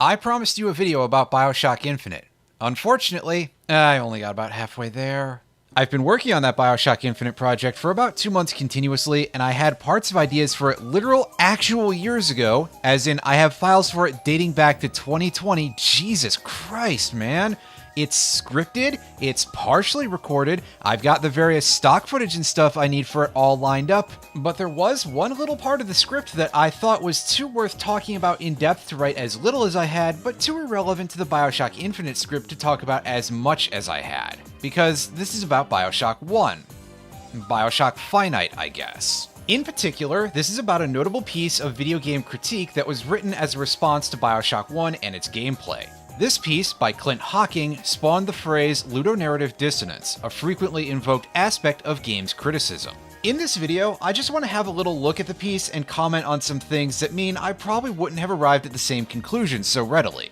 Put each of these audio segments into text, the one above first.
I promised you a video about BioShock Infinite. Unfortunately, I only got about halfway there. I've been working on that BioShock Infinite project for about 2 months continuously, and I had parts of ideas for it literal actual years ago, as in I have files for it dating back to 2020. Jesus Christ, man. It's scripted, it's partially recorded, I've got the various stock footage and stuff I need for it all lined up, but there was one little part of the script that I thought was too worth talking about in depth to write as little as I had, but too irrelevant to the BioShock Infinite script to talk about as much as I had. Because this is about BioShock 1. BioShock Finite, I guess. In particular, this is about a notable piece of video game critique that was written as a response to BioShock 1 and its gameplay. This piece, by Clint Hocking, spawned the phrase ludonarrative dissonance, a frequently invoked aspect of games criticism. In this video, I just want to have a little look at the piece and comment on some things that mean I probably wouldn't have arrived at the same conclusion so readily.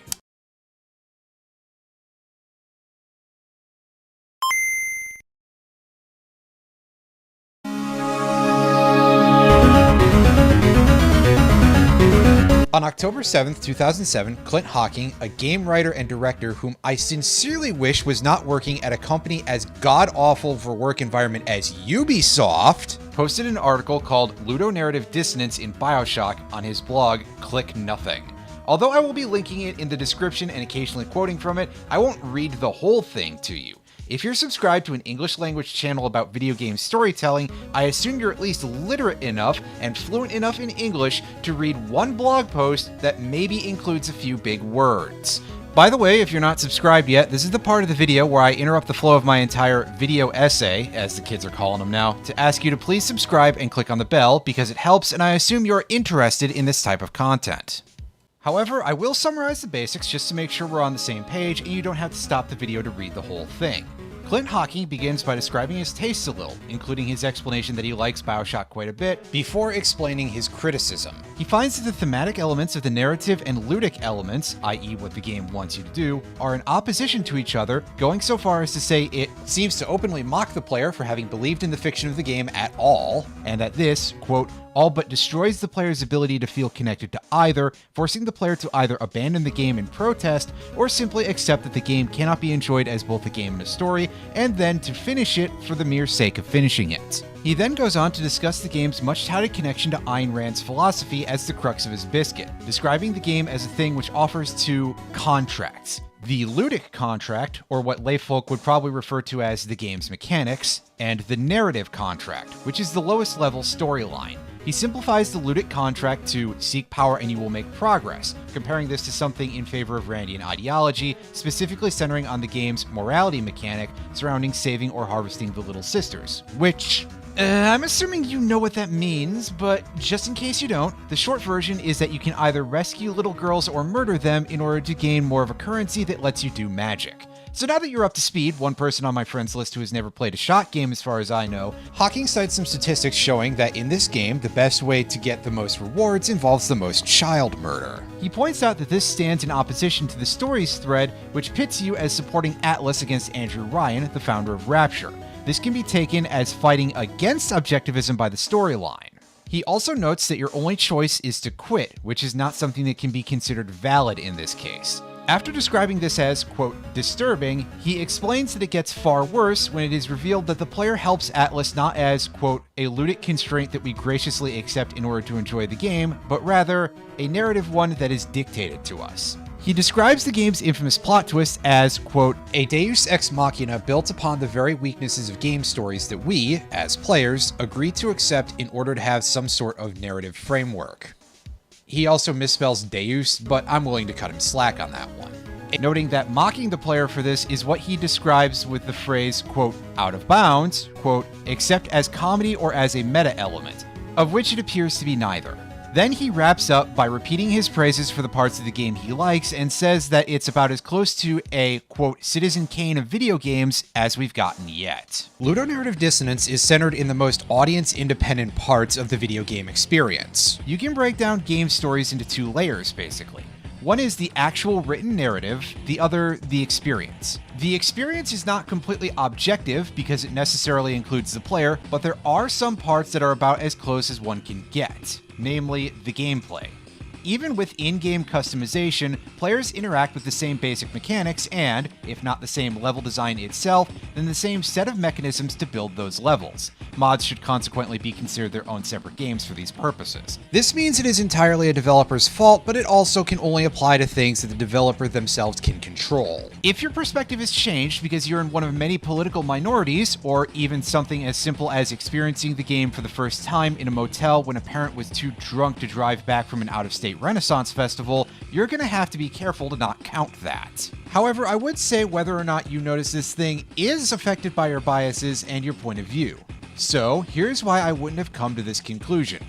On October 7th, 2007, Clint Hocking, a game writer and director whom I sincerely wish was not working at a company as god-awful for work environment as Ubisoft, posted an article called Ludonarrative Dissonance in BioShock on his blog, Click Nothing. Although I will be linking it in the description and occasionally quoting from it, I won't read the whole thing to you. If you're subscribed to an English language channel about video game storytelling, I assume you're at least literate enough and fluent enough in English to read one blog post that maybe includes a few big words. By the way, if you're not subscribed yet, this is the part of the video where I interrupt the flow of my entire video essay, as the kids are calling them now, to ask you to please subscribe and click on the bell because it helps and I assume you're interested in this type of content. However, I will summarize the basics just to make sure we're on the same page and you don't have to stop the video to read the whole thing. Clint Hocking begins by describing his tastes a little, including his explanation that he likes BioShock quite a bit, before explaining his criticism. He finds that the thematic elements of the narrative and ludic elements, i.e. what the game wants you to do, are in opposition to each other, going so far as to say it seems to openly mock the player for having believed in the fiction of the game at all, and that this, quote, all but destroys the player's ability to feel connected to either, forcing the player to either abandon the game in protest, or simply accept that the game cannot be enjoyed as both a game and a story, and then to finish it for the mere sake of finishing it. He then goes on to discuss the game's much-touted connection to Ayn Rand's philosophy as the crux of his biscuit, describing the game as a thing which offers two contracts. The ludic contract, or what layfolk would probably refer to as the game's mechanics, and the narrative contract, which is the lowest level storyline. He simplifies the ludic contract to seek power and you will make progress, comparing this to something in favor of Randian ideology, specifically centering on the game's morality mechanic surrounding saving or harvesting the Little Sisters, which I'm assuming you know what that means, but just in case you don't, the short version is that you can either rescue little girls or murder them in order to gain more of a currency that lets you do magic. So now that you're up to speed, one person on my friends list who has never played a shot game as far as I know, Hocking cites some statistics showing that in this game, the best way to get the most rewards involves the most child murder. He points out that this stands in opposition to the stories thread, which pits you as supporting Atlas against Andrew Ryan, the founder of Rapture. This can be taken as fighting against objectivism by the storyline. He also notes that your only choice is to quit, which is not something that can be considered valid in this case. After describing this as, quote, disturbing, he explains that it gets far worse when it is revealed that the player helps Atlas not as, quote, a ludic constraint that we graciously accept in order to enjoy the game, but rather a narrative one that is dictated to us. He describes the game's infamous plot twist as, quote, a deus ex machina built upon the very weaknesses of game stories that we, as players, agree to accept in order to have some sort of narrative framework. He also misspells deus, but I'm willing to cut him slack on that one. Noting that mocking the player for this is what he describes with the phrase, quote, out of bounds, quote, except as comedy or as a meta element, of which it appears to be neither. Then he wraps up by repeating his praises for the parts of the game he likes and says that it's about as close to a, quote, Citizen Kane of video games as we've gotten yet. Ludonarrative dissonance is centered in the most audience-independent parts of the video game experience. You can break down game stories into two layers, basically. One is the actual written narrative, the other, the experience. The experience is not completely objective because it necessarily includes the player, but there are some parts that are about as close as one can get, namely the gameplay. even with in-game customization, players interact with the same basic mechanics and, if not the same level design itself, then the same set of mechanisms to build those levels. Mods should consequently be considered their own separate games for these purposes. This means it is entirely a developer's fault, but it also can only apply to things that the developer themselves can control. If your perspective is changed because you're in one of many political minorities, or even something as simple as experiencing the game for the first time in a motel when a parent was too drunk to drive back from an out-of-state Renaissance festival, you're gonna have to be careful to not count that. However, I would say whether or not you notice this thing is affected by your biases and your point of view. So, here's why I wouldn't have come to this conclusion.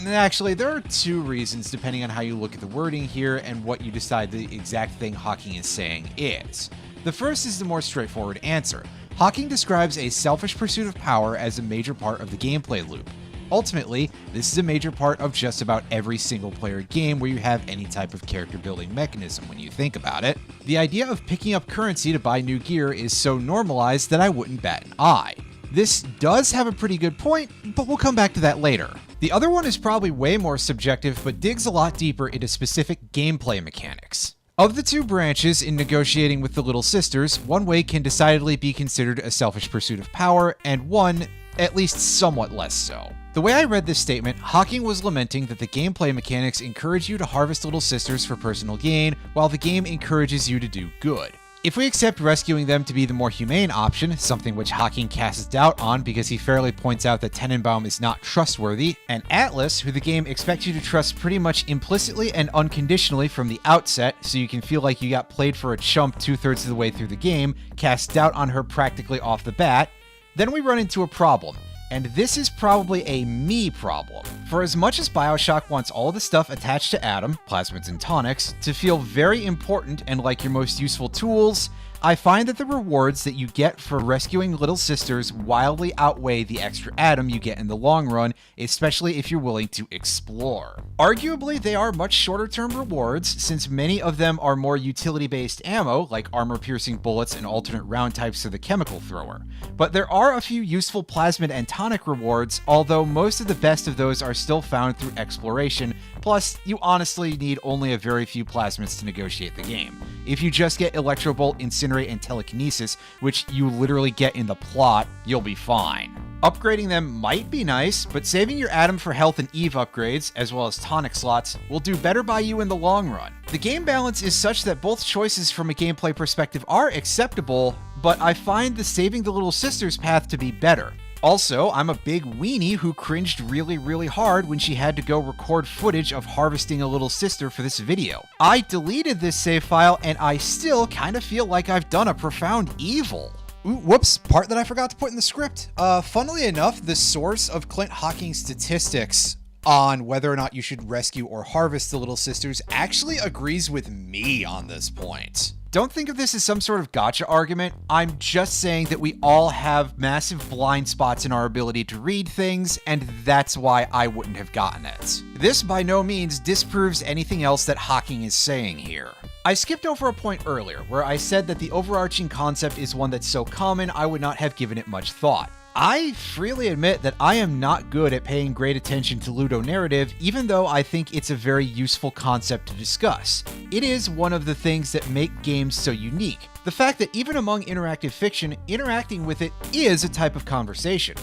Actually, there are two reasons depending on how you look at the wording here and what you decide the exact thing Hocking is saying is. The first is the more straightforward answer. Hocking describes a selfish pursuit of power as a major part of the gameplay loop. Ultimately, this is a major part of just about every single-player game where you have any type of character-building mechanism when you think about it. The idea of picking up currency to buy new gear is so normalized that I wouldn't bat an eye. This does have a pretty good point, but we'll come back to that later. The other one is probably way more subjective, but digs a lot deeper into specific gameplay mechanics. Of the two branches in negotiating with the Little Sisters, one way can decidedly be considered a selfish pursuit of power, and one, at least somewhat less so. The way I read this statement, Hocking was lamenting that the gameplay mechanics encourage you to harvest Little Sisters for personal gain, while the game encourages you to do good. If we accept rescuing them to be the more humane option, something which Hocking casts doubt on because he fairly points out that Tenenbaum is not trustworthy, and Atlas, who the game expects you to trust pretty much implicitly and unconditionally from the outset, so you can feel like you got played for a chump 2/3 of the way through the game, casts doubt on her practically off the bat, then we run into a problem. And this is probably a me problem. For as much as BioShock wants all the stuff attached to Adam, plasmids and tonics, to feel very important and like your most useful tools, I find that the rewards that you get for rescuing Little Sisters wildly outweigh the extra Adam you get in the long run, especially if you're willing to explore. Arguably, they are much shorter-term rewards, since many of them are more utility-based ammo, like armor-piercing bullets and alternate round types for the chemical thrower. But there are a few useful plasmid and tonic rewards, although most of the best of those are still found through exploration, plus you honestly need only a very few plasmids to negotiate the game. If you just get Electro Bolt, Incinerate, and Telekinesis, which you literally get in the plot, you'll be fine. Upgrading them might be nice, but saving your Atom for health and Eve upgrades, as well as tonic slots, will do better by you in the long run. The game balance is such that both choices from a gameplay perspective are acceptable, but I find the saving the Little Sisters path to be better. Also, I'm a big weenie who cringed really hard when she had to go record footage of harvesting a little sister for this video. I deleted this save file and I still kind of feel like I've done a profound evil. Ooh, whoops, part that I forgot to put in the script. Funnily enough, the source of Clint Hocking's statistics on whether or not you should rescue or harvest the Little Sisters actually agrees with me on this point. Don't think of this as some sort of gotcha argument. I'm just saying that we all have massive blind spots in our ability to read things, and that's why I wouldn't have gotten it. This by no means disproves anything else that Hocking is saying here. I skipped over a point earlier where I said that the overarching concept is one that's so common I would not have given it much thought. I freely admit that I am not good at paying great attention to ludonarrative, even though I think it's a very useful concept to discuss. It is one of the things that make games so unique. The fact that even among interactive fiction, interacting with it is a type of conversation.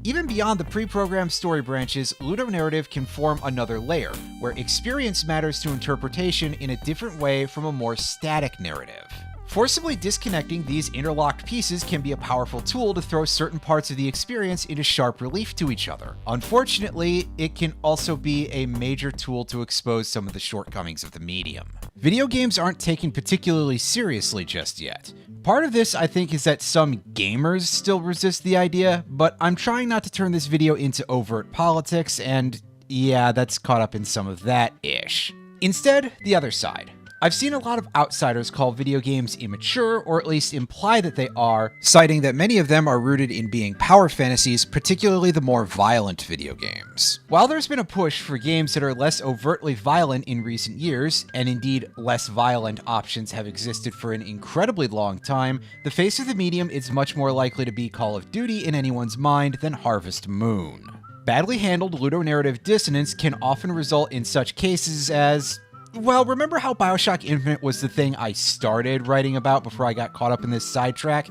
Even beyond the pre-programmed story branches, ludonarrative can form another layer, where experience matters to interpretation in a different way from a more static narrative. Forcibly disconnecting these interlocked pieces can be a powerful tool to throw certain parts of the experience into sharp relief to each other. Unfortunately, it can also be a major tool to expose some of the shortcomings of the medium. Video games aren't taken particularly seriously just yet. Part of this, I think, is that some gamers still resist the idea, but I'm trying not to turn this video into overt politics, and yeah, that's caught up in some of that-ish. Instead, the other side. I've seen a lot of outsiders call video games immature, or at least imply that they are, citing that many of them are rooted in being power fantasies, particularly the more violent video games. While there's been a push for games that are less overtly violent in recent years, and indeed less violent options have existed for an incredibly long time, the face of the medium is much more likely to be Call of Duty in anyone's mind than Harvest Moon. Badly handled ludonarrative dissonance can often result in such cases as, well, remember how BioShock Infinite was the thing I started writing about before I got caught up in this sidetrack?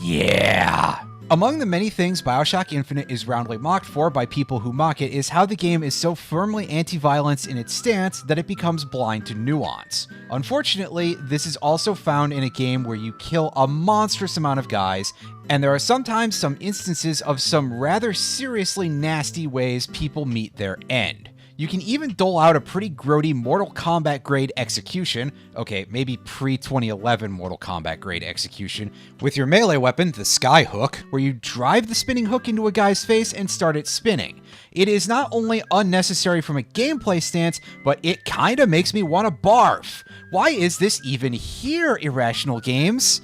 Yeah. Among the many things BioShock Infinite is roundly mocked for by people who mock it is how the game is so firmly anti-violence in its stance that it becomes blind to nuance. Unfortunately, this is also found in a game where you kill a monstrous amount of guys, and there are sometimes some instances of some rather seriously nasty ways people meet their end. You can even dole out a pretty grody Mortal Kombat grade execution, okay, maybe pre-2011 Mortal Kombat grade execution, with your melee weapon, the Sky Hook, where you drive the spinning hook into a guy's face and start it spinning. It is not only unnecessary from a gameplay stance, but it kinda makes me want to barf. Why is this even here, Irrational Games?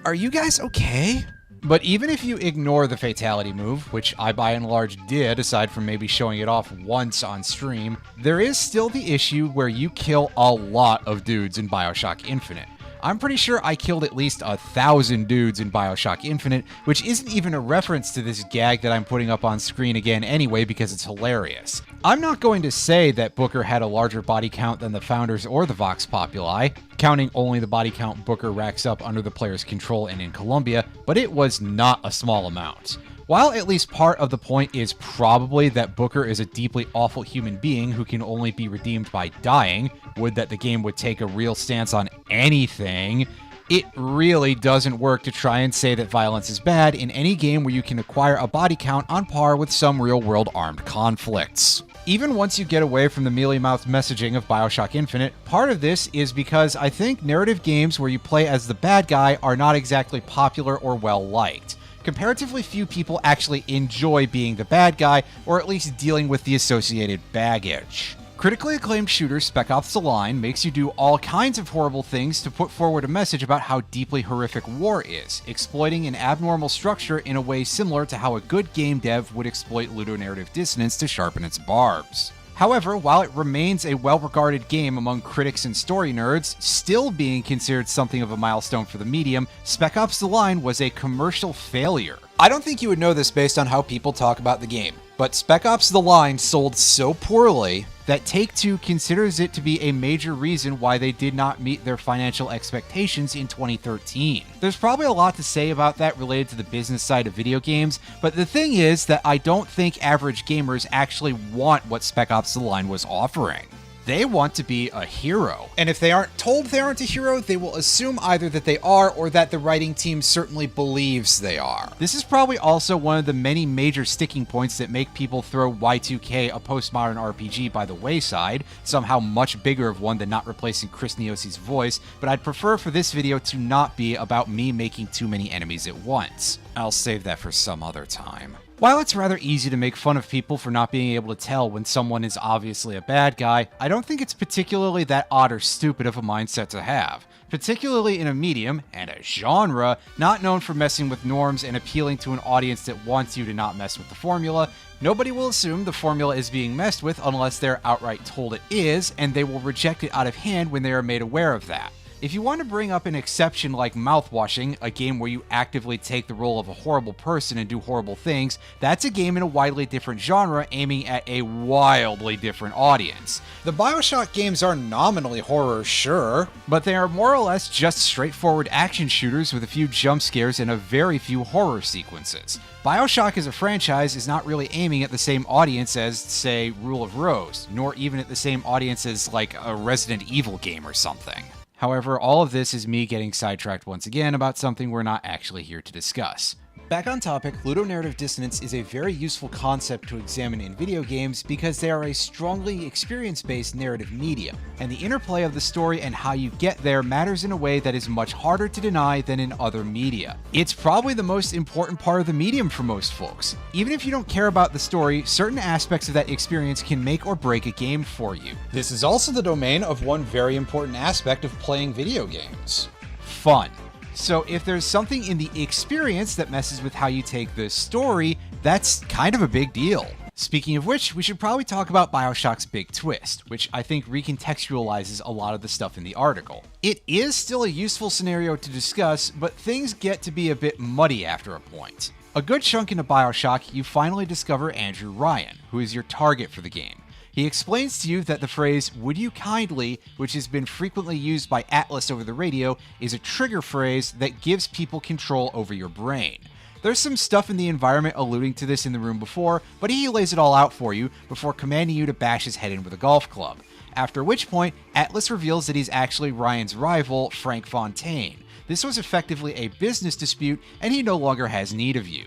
Are you guys okay? But even if you ignore the fatality move, which I by and large did, aside from maybe showing it off once on stream, there is still the issue where you kill a lot of dudes in BioShock Infinite. I'm pretty sure I killed at least 1,000 dudes in BioShock Infinite, which isn't even a reference to this gag that I'm putting up on screen again anyway because it's hilarious. I'm not going to say that Booker had a larger body count than the Founders or the Vox Populi, counting only the body count Booker racks up under the player's control and in Columbia, but it was not a small amount. While at least part of the point is probably that Booker is a deeply awful human being who can only be redeemed by dying, would that the game would take a real stance on anything, it really doesn't work to try and say that violence is bad in any game where you can acquire a body count on par with some real-world armed conflicts. Even once you get away from the mealy-mouthed messaging of BioShock Infinite, part of this is because I think narrative games where you play as the bad guy are not exactly popular or well-liked. Comparatively few people actually enjoy being the bad guy, or at least dealing with the associated baggage. Critically acclaimed shooter Spec Ops: The Line makes you do all kinds of horrible things to put forward a message about how deeply horrific war is, exploiting an abnormal structure in a way similar to how a good game dev would exploit ludonarrative dissonance to sharpen its barbs. However, while it remains a well-regarded game among critics and story nerds, still being considered something of a milestone for the medium, Spec Ops: The Line was a commercial failure. I don't think you would know this based on how people talk about the game, but Spec Ops: The Line sold so poorly that Take-Two considers it to be a major reason why they did not meet their financial expectations in 2013. There's probably a lot to say about that related to the business side of video games, but the thing is that I don't think average gamers actually want what Spec Ops: The Line was offering. They want to be a hero. And if they aren't told they aren't a hero, they will assume either that they are or that the writing team certainly believes they are. This is probably also one of the many major sticking points that make people throw Y2K, a postmodern RPG, by the wayside, somehow much bigger of one than not replacing Chris Neosi's voice, but I'd prefer for this video to not be about me making too many enemies at once. I'll save that for some other time. While it's rather easy to make fun of people for not being able to tell when someone is obviously a bad guy, I don't think it's particularly that odd or stupid of a mindset to have, particularly in a medium, and a genre, not known for messing with norms and appealing to an audience that wants you to not mess with the formula. Nobody will assume the formula is being messed with unless they're outright told it is, and they will reject it out of hand when they are made aware of that. If you want to bring up an exception like Mouthwashing, a game where you actively take the role of a horrible person and do horrible things, that's a game in a widely different genre aiming at a wildly different audience. The BioShock games are nominally horror, sure, but they are more or less just straightforward action shooters with a few jump scares and a very few horror sequences. BioShock as a franchise is not really aiming at the same audience as, say, Rule of Rose, nor even at the same audience as, like, a Resident Evil game or something. However, all of this is me getting sidetracked once again about something we're not actually here to discuss. Back on topic, ludonarrative dissonance is a very useful concept to examine in video games because they are a strongly experience-based narrative medium, and the interplay of the story and how you get there matters in a way that is much harder to deny than in other media. It's probably the most important part of the medium for most folks. Even if you don't care about the story, certain aspects of that experience can make or break a game for you. This is also the domain of one very important aspect of playing video games: fun. So if there's something in the experience that messes with how you take the story, that's kind of a big deal. Speaking of which, we should probably talk about BioShock's big twist, which I think recontextualizes a lot of the stuff in the article. It is still a useful scenario to discuss, but things get to be a bit muddy after a point. A good chunk into BioShock, you finally discover Andrew Ryan, who is your target for the game. He explains to you that the phrase, "would you kindly," which has been frequently used by Atlas over the radio, is a trigger phrase that gives people control over your brain. There's some stuff in the environment alluding to this in the room before, but he lays it all out for you before commanding you to bash his head in with a golf club. After which point, Atlas reveals that he's actually Ryan's rival, Frank Fontaine. This was effectively a business dispute, and he no longer has need of you.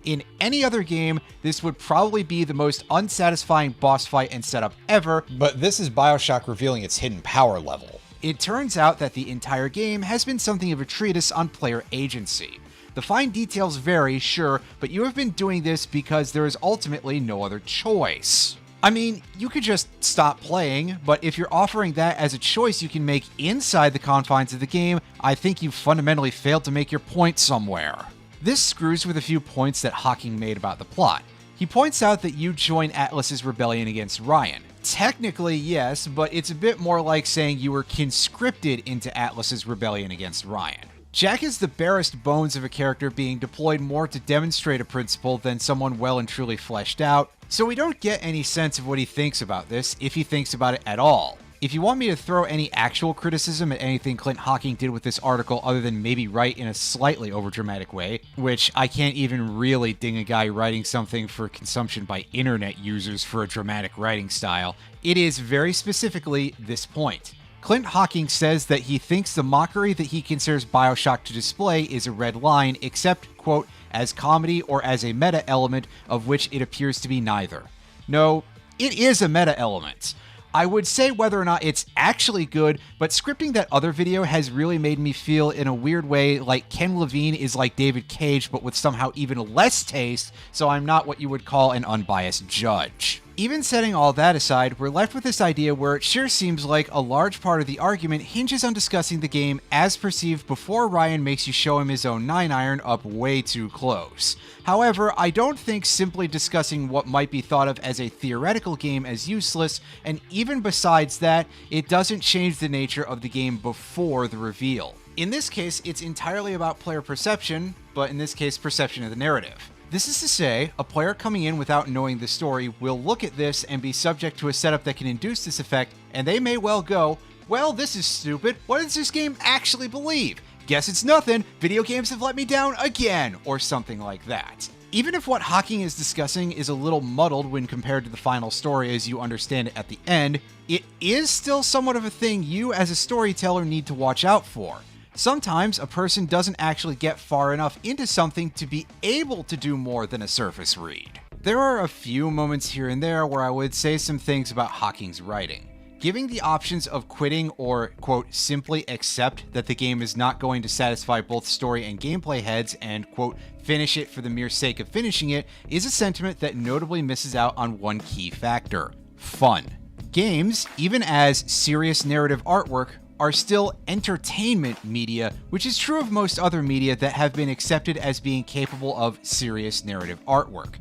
In any other game, this would probably be the most unsatisfying boss fight and setup ever, but this is BioShock revealing its hidden power level. It turns out that the entire game has been something of a treatise on player agency. The fine details vary, sure, but you have been doing this because there is ultimately no other choice. I mean, you could just stop playing, but if you're offering that as a choice you can make inside the confines of the game, I think you've fundamentally failed to make your point somewhere. This screws with a few points that Hocking made about the plot. He points out that you join Atlas's rebellion against Ryan. Technically, yes, but it's a bit more like saying you were conscripted into Atlas's rebellion against Ryan. Jack is the barest bones of a character being deployed more to demonstrate a principle than someone well and truly fleshed out, so we don't get any sense of what he thinks about this, if he thinks about it at all. If you want me to throw any actual criticism at anything Clint Hocking did with this article other than maybe write in a slightly overdramatic way, which I can't even really ding a guy writing something for consumption by internet users for a dramatic writing style, it is very specifically this point. Clint Hocking says that he thinks the mockery that he considers BioShock to display is a red line, except, quote, as comedy or as a meta element of which it appears to be neither. No, it is a meta element. I would say whether or not it's actually good, but scripting that other video has really made me feel in a weird way like Ken Levine is like David Cage, but with somehow even less taste, so I'm not what you would call an unbiased judge. Even setting all that aside, we're left with this idea where it sure seems like a large part of the argument hinges on discussing the game as perceived before Ryan makes you show him his own 9-iron up way too close. However, I don't think simply discussing what might be thought of as a theoretical game as useless, and even besides that, it doesn't change the nature of the game before the reveal. In this case, it's entirely about player perception, but in this case, perception of the narrative. This is to say, a player coming in without knowing the story will look at this and be subject to a setup that can induce this effect, and they may well go, well, this is stupid, what does this game actually believe? Guess it's nothing, video games have let me down again, or something like that. Even if what Hocking is discussing is a little muddled when compared to the final story as you understand it at the end, it is still somewhat of a thing you as a storyteller need to watch out for. Sometimes a person doesn't actually get far enough into something to be able to do more than a surface read. There are a few moments here and there where I would say some things about Hocking's writing. Giving the options of quitting or, quote, simply accept that the game is not going to satisfy both story and gameplay heads and, quote, finish it for the mere sake of finishing it is a sentiment that notably misses out on one key factor: fun. Games, even as serious narrative artwork, are still entertainment media, which is true of most other media that have been accepted as being capable of serious narrative artwork.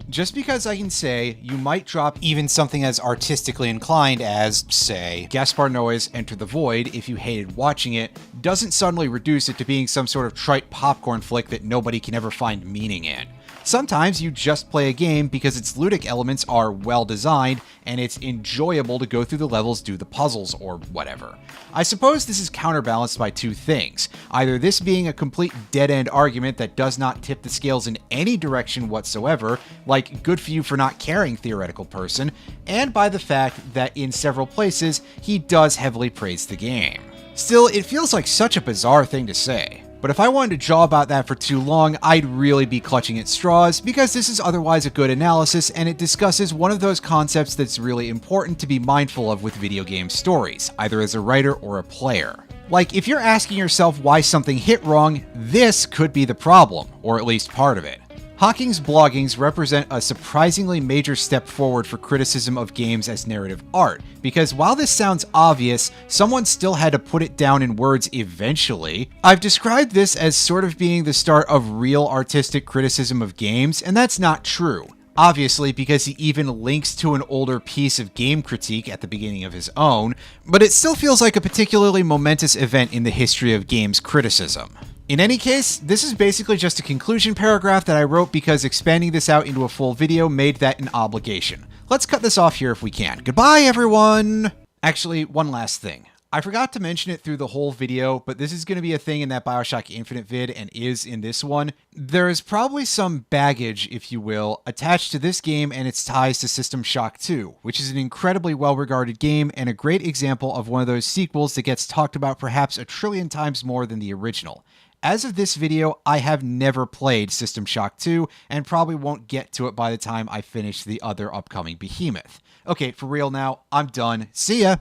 Just because I can say you might drop even something as artistically inclined as, say, Gaspar Noé's Enter the Void if you hated watching it, doesn't suddenly reduce it to being some sort of trite popcorn flick that nobody can ever find meaning in. Sometimes you just play a game because its ludic elements are well designed and it's enjoyable to go through the levels, do the puzzles, or whatever. I suppose this is counterbalanced by two things, either this being a complete dead-end argument that does not tip the scales in any direction whatsoever, like good for you for not caring theoretical person, and by the fact that in several places he does heavily praise the game. Still, it feels like such a bizarre thing to say. But if I wanted to jaw about that for too long, I'd really be clutching at straws, because this is otherwise a good analysis and it discusses one of those concepts that's really important to be mindful of with video game stories, either as a writer or a player. Like, if you're asking yourself why something hit wrong, this could be the problem, or at least part of it. Hocking's bloggings represent a surprisingly major step forward for criticism of games as narrative art, because while this sounds obvious, someone still had to put it down in words eventually. I've described this as sort of being the start of real artistic criticism of games, and that's not true. Obviously, because he even links to an older piece of game critique at the beginning of his own, but it still feels like a particularly momentous event in the history of games criticism. In any case, this is basically just a conclusion paragraph that I wrote because expanding this out into a full video made that an obligation. Let's cut this off here if we can. Goodbye, everyone! Actually, one last thing. I forgot to mention it through the whole video, but this is going to be a thing in that BioShock Infinite vid and is in this one. There is probably some baggage, if you will, attached to this game and its ties to System Shock 2, which is an incredibly well-regarded game and a great example of one of those sequels that gets talked about perhaps a trillion times more than the original. As of this video, I have never played System Shock 2 and probably won't get to it by the time I finish the other upcoming behemoth. Okay, for real now, I'm done. See ya!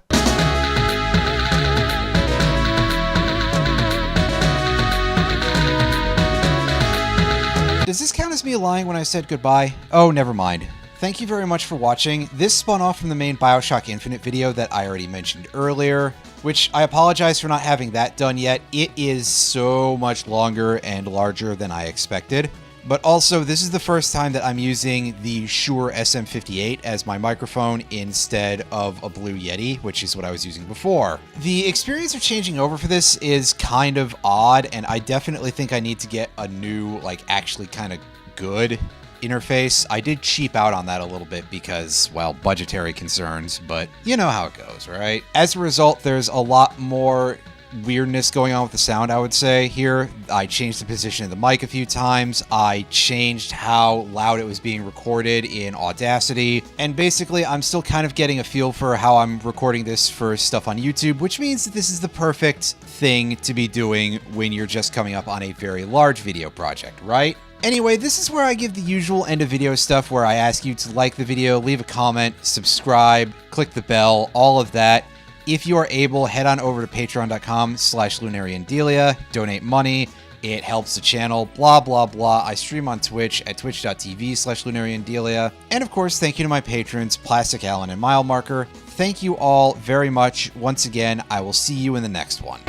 Does this count as me lying when I said goodbye? Oh, never mind. Thank you very much for watching. This spun off from the main BioShock Infinite video that I already mentioned earlier, which I apologize for not having that done yet. It is so much longer and larger than I expected. But also, this is the first time that I'm using the Shure SM58 as my microphone instead of a Blue Yeti, which is what I was using before. The experience of changing over for this is kind of odd, and I definitely think I need to get a new, actually kind of good interface. I did cheap out on that a little bit because, well, budgetary concerns, but you know how it goes, right? As a result, there's a lot more weirdness going on with the sound, I would say, here. I changed the position of the mic a few times. I changed how loud it was being recorded in Audacity. And basically, I'm still kind of getting a feel for how I'm recording this for stuff on YouTube, which means that this is the perfect thing to be doing when you're just coming up on a very large video project, right? Anyway, this is where I give the usual end of video stuff where I ask you to like the video, leave a comment, subscribe, click the bell, all of that. If you are able, head on over to patreon.com/lunariandelia, donate money. It helps the channel, blah, blah, blah. I stream on Twitch at twitch.tv/lunariandelia. And of course, thank you to my patrons, Plastic Alan and Mile Marker. Thank you all very much. Once again, I will see you in the next one.